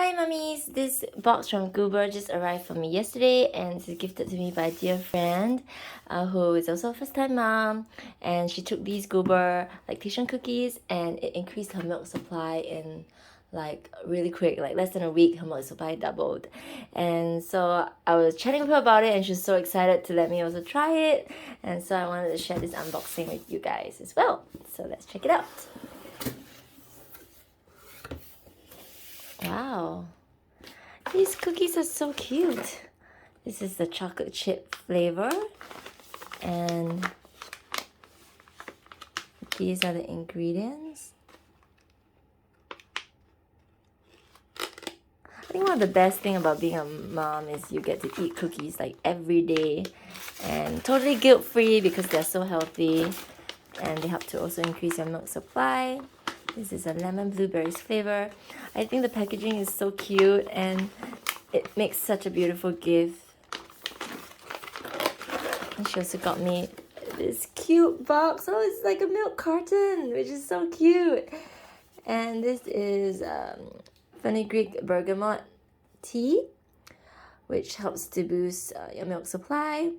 Hi mummies, this box from Goober just arrived for me yesterday and it's gifted to me by a dear friend who is also a first time mom, and she took these Goober lactation cookies and it increased her milk supply in like really quick, like less than a week her milk supply doubled. And so I was chatting with her about it and she's so excited to let me also try it, and so I wanted to share this unboxing with you guys as well. So let's check it out. Wow, these cookies are so cute. This is the chocolate chip flavor, and these are the ingredients. I think one of the best thing about being a mom is you get to eat cookies like every day and totally guilt-free because they're so healthy and they help to also increase your milk supply. This is a lemon blueberries flavor. I think the packaging is so cute and it makes such a beautiful gift. And she also got me this cute box. Oh, it's like a milk carton, which is so cute. And this is fenugreek bergamot tea, which helps to boost your milk supply.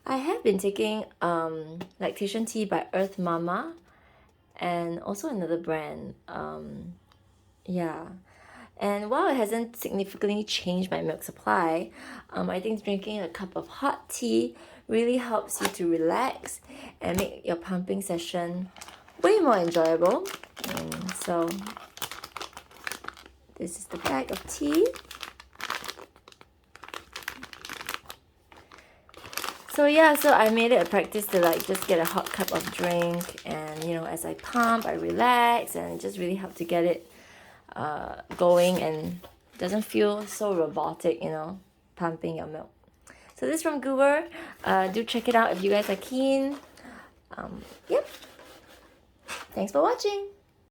I have been taking lactation tea by Earth Mama and also another brand. Yeah. And while it hasn't significantly changed my milk supply, I think drinking a cup of hot tea really helps you to relax and make your pumping session way more enjoyable. And so this is the bag of tea. So I made it a practice to like just get a hot cup of drink, and as I pump I relax, and it just really helps to get it going and doesn't feel so robotic, pumping your milk. So this is from Goober. Do check it out if you guys are keen. Yep. Thanks for watching.